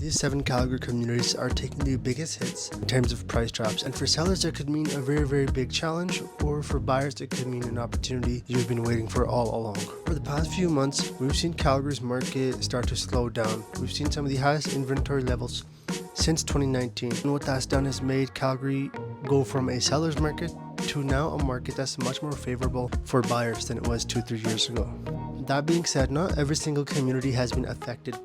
These 7 Calgary communities are taking the biggest hits in terms of price drops, and for sellers it could mean a very big challenge, or for buyers it could mean an opportunity you've been waiting for all along. For the past few months, we've seen Calgary's market start to slow down. We've seen some of the highest inventory levels since 2019, and what that's done is made Calgary go from a seller's market to now a market that's much more favorable for buyers than it was 2-3 years ago. That being said, not every single community has been affected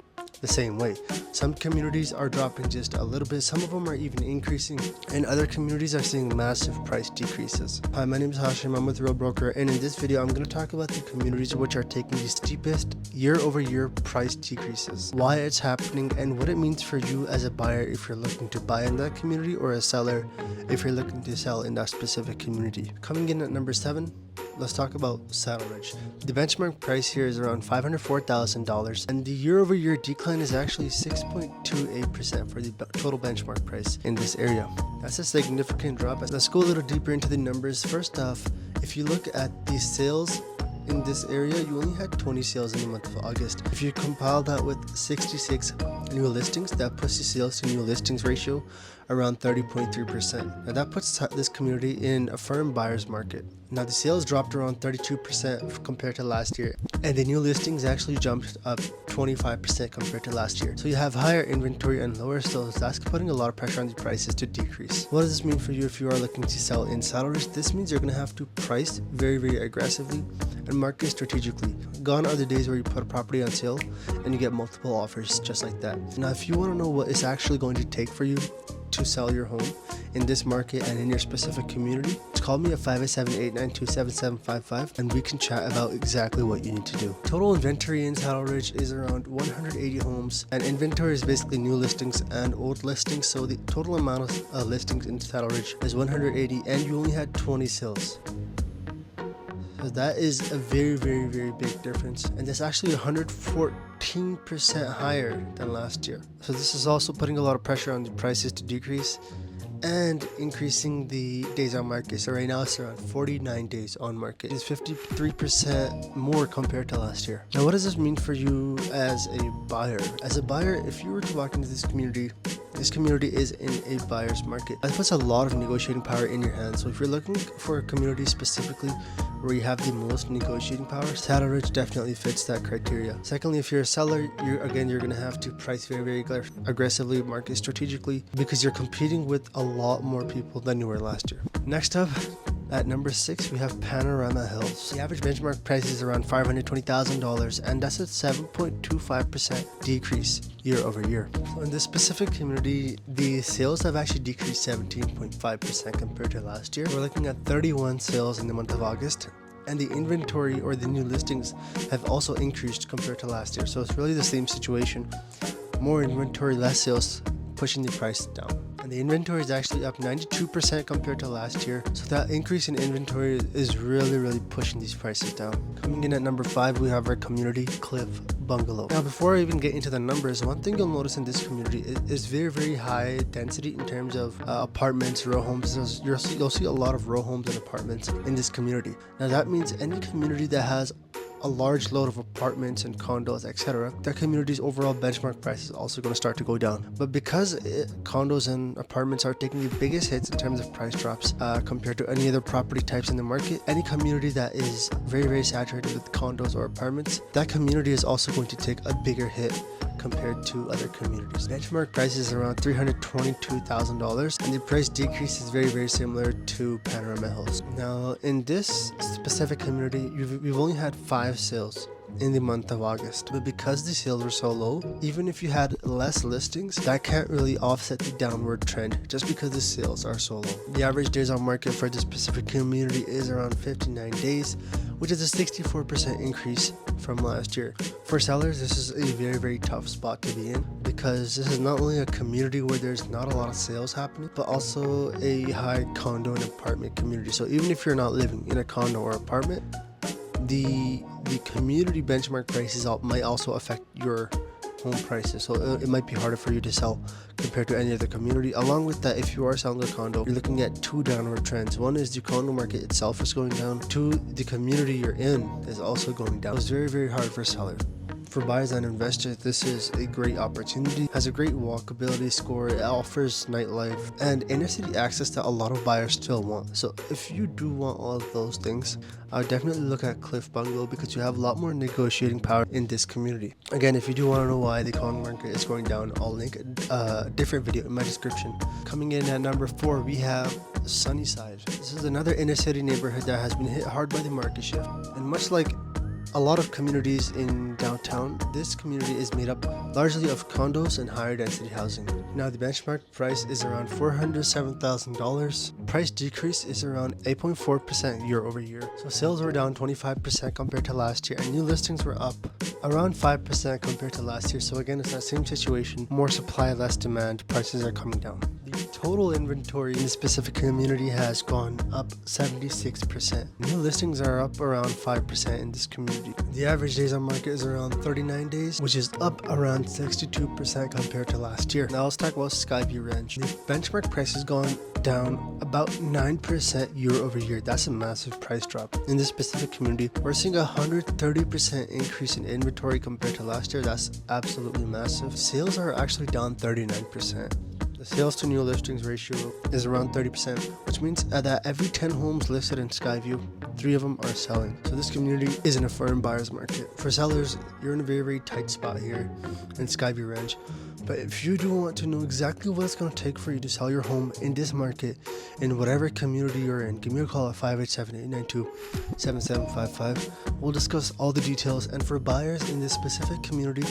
the same way. Some communities are dropping just a little bit, some of them are even increasing, and other communities are seeing massive price decreases. Hi, my name is Hashim, I'm with Real Broker, and in this video I'm going to talk about the communities which are taking the steepest year-over-year price decreases, why it's happening, and what it means for you as a buyer if you're looking to buy in that community, or a seller if you're looking to sell in that specific community. Coming in at number 7, let's talk about Saddle Ridge. The benchmark price here is around $504,000, and the year-over-year decline is actually 6.28% for the total benchmark price in this area. That's a significant drop. Let's go a little deeper into the numbers. First off, if you look at the sales in this area, you only had 20 sales in the month of August. If you compile that with 66 new listings, that puts the sales to new listings ratio around 30.3%. Now that puts this community in a firm buyer's market. Now the sales dropped around 32% compared to last year, and the new listings actually jumped up 25% compared to last year. So you have higher inventory and lower sales. That's putting a lot of pressure on the prices to decrease. What does this mean for you if you are looking to sell in Saddle Ridge? This means you're going to have to price very aggressively and market strategically. Gone are the days where you put a property on sale and you get multiple offers just like that. Now if you want to know what it's actually going to take for you to sell your home in this market and in your specific community, call me at 587-892-7755 and we can chat about exactly what you need to do. Total inventory in Saddle Ridge is around 180 homes, and inventory is basically new listings and old listings, so the total amount of listings in Saddle Ridge is 180, and you only had 20 sales. So that is a very big difference, and that's actually 114% higher than last year. So this is also putting a lot of pressure on the prices to decrease and increasing the days on market. So right now it's around 49 days on market. It's 53% more compared to last year. Now what does this mean for you as a buyer? As a buyer, if you were to walk into this community is in a buyer's market. That puts a lot of negotiating power in your hands. So if you're looking for a community specifically where you have the most negotiating power, Saddle Ridge definitely fits that criteria. Secondly, if you're a seller, you're going to have to price very aggressively, market strategically, because you're competing with a lot more people than you were last year. Next up, at number 6, we have Panorama Hills. The average benchmark price is around $520,000, and that's a 7.25% decrease year over year. So in this specific community, the sales have actually decreased 17.5% compared to last year. We're looking at 31 sales in the month of August, and the inventory or the new listings have also increased compared to last year. So it's really the same situation. More inventory, less sales, pushing the price down. And the inventory is actually up 92% compared to last year. So that increase in inventory is really pushing these prices down. Coming in at number 5, we have our community, Cliff Bungalow. Now before I even get into the numbers, one thing you'll notice in this community is very high density in terms of apartments, row homes. You'll see a lot of row homes and apartments in this community. Now that means any community that has a large load of apartments and condos, etc., that community's overall benchmark price is also going to start to go down. But because condos and apartments are taking the biggest hits in terms of price drops compared to any other property types in the market, any community that is very saturated with condos or apartments, that community is also going to take a bigger hit compared to other communities. Benchmark price is around $322,000, and the price decrease is very similar to Panorama Hills. Now in this specific community, we've only had 5 sales in the month of August, but because the sales were so low, even if you had less listings, that can't really offset the downward trend just because the sales are so low. The average days on market for this specific community is around 59 days, which is a 64% increase from last year. For sellers, this is a very tough spot to be in, because this is not only a community where there's not a lot of sales happening, but also a high condo and apartment community. So even if you're not living in a condo or apartment, the community benchmark prices might also affect your home prices, so it might be harder for you to sell compared to any other community. Along with that, if you are selling a condo, you're looking at 2 downward trends. One is the condo market itself is going down. 2, the community you're in is also going down. It's very hard for sellers. For buyers and investors, this is a great opportunity. Has a great walkability score, it offers nightlife and inner city access that a lot of buyers still want. So if you do want all of those things, I would definitely look at Cliff Bungalow because you have a lot more negotiating power in this community. Again, if you do want to know why the condo market is going down, I'll link a different video in my description. Coming in at number 4, we have Sunnyside. This is another inner city neighborhood that has been hit hard by the market shift, and much like a lot of communities in downtown, this community is made up largely of condos and higher density housing. Now the benchmark price is around $407,000. Price decrease is around 8.4% year over year. So sales were down 25% compared to last year, and new listings were up around 5% compared to last year. So again, it's that same situation, more supply, less demand, prices are coming down. The total inventory in this specific community has gone up 76%. New listings are up around 5% in this community. The average days on market is around 39 days, which is up around 62% compared to last year. Now let's talk about Skyview Ranch. The benchmark price has gone down about 9% year over year. That's a massive price drop. In this specific community, we're seeing a 130% increase in inventory compared to last year. That's absolutely massive. Sales are actually down 39%. The sales to new listings ratio is around 30%, which means that every 10 homes listed in Skyview, 3 of them are selling. So this community isn't a firm buyer's market. For sellers, you're in a very, very tight spot here in Skyview Ranch. But if you do want to know exactly what it's going to take for you to sell your home in this market, in whatever community you're in, give me a call at 587-892-7755. We'll discuss all the details. And for buyers in this specific community,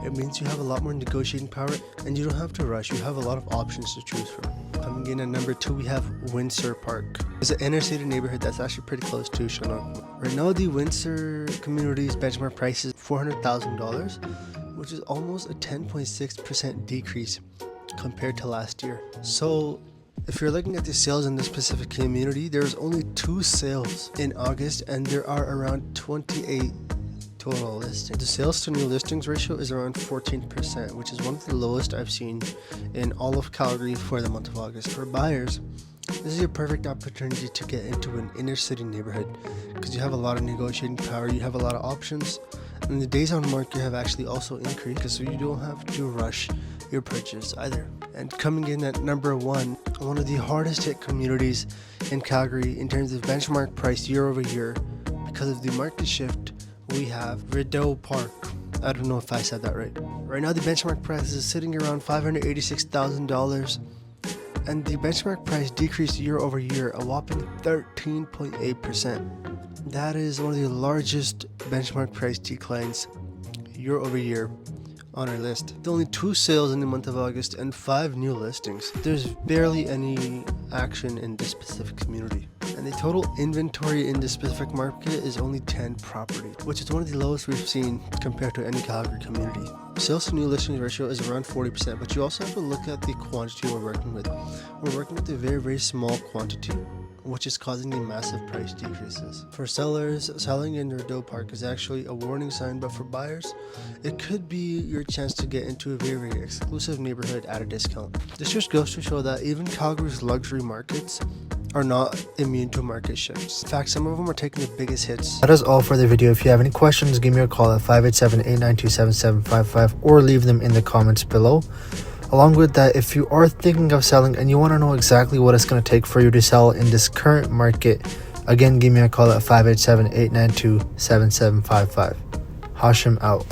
it means you have a lot more negotiating power and you don't have to rush. You have a lot of options to choose from. Coming in at number 2, we have Windsor Park. It's an inner city neighborhood that's actually pretty close to Shannon. Right now, the Windsor community's benchmark price is $400,000, which is almost a 10.6% decrease compared to last year. So if you're looking at the sales in this specific community, there's only 2 sales in August and there are around 28 total listings. The sales to new listings ratio is around 14%, which is one of the lowest I've seen in all of Calgary for the month of August. For buyers, this is your perfect opportunity to get into an inner city neighborhood because you have a lot of negotiating power, you have a lot of options, and the days on market have actually also increased, so you don't have to rush your purchase either. And coming in at number 1, one of the hardest hit communities in Calgary in terms of benchmark price year over year because of the market shift, we have Rideau Park. I don't know if I said that right. Right now the benchmark price is sitting around $586,000, and the benchmark price decreased year over year a whopping 13.8%. That is one of the largest benchmark price declines year over year on our list. There are only 2 sales in the month of August and 5 new listings. There's barely any action in this specific community. And the total inventory in this specific market is only 10 properties, which is one of the lowest we've seen compared to any Calgary community. Sales to new listings ratio is around 40%, but you also have to look at the quantity we're working with. We're working with a very, very small quantity, which is causing the massive price decreases. For sellers, selling in Rideau Park is actually a warning sign, but for buyers, it could be your chance to get into a very, very exclusive neighborhood at a discount. This just goes to show that even Calgary's luxury markets are not immune to market shifts. In fact, some of them are taking the biggest hits. That is all for the video. If you have any questions, give me a call at 587-892-7755 or leave them in the comments below. Along with that, if you are thinking of selling and you want to know exactly what it's going to take for you to sell in this current market, again, give me a call at 587-892-7755. Hashim out.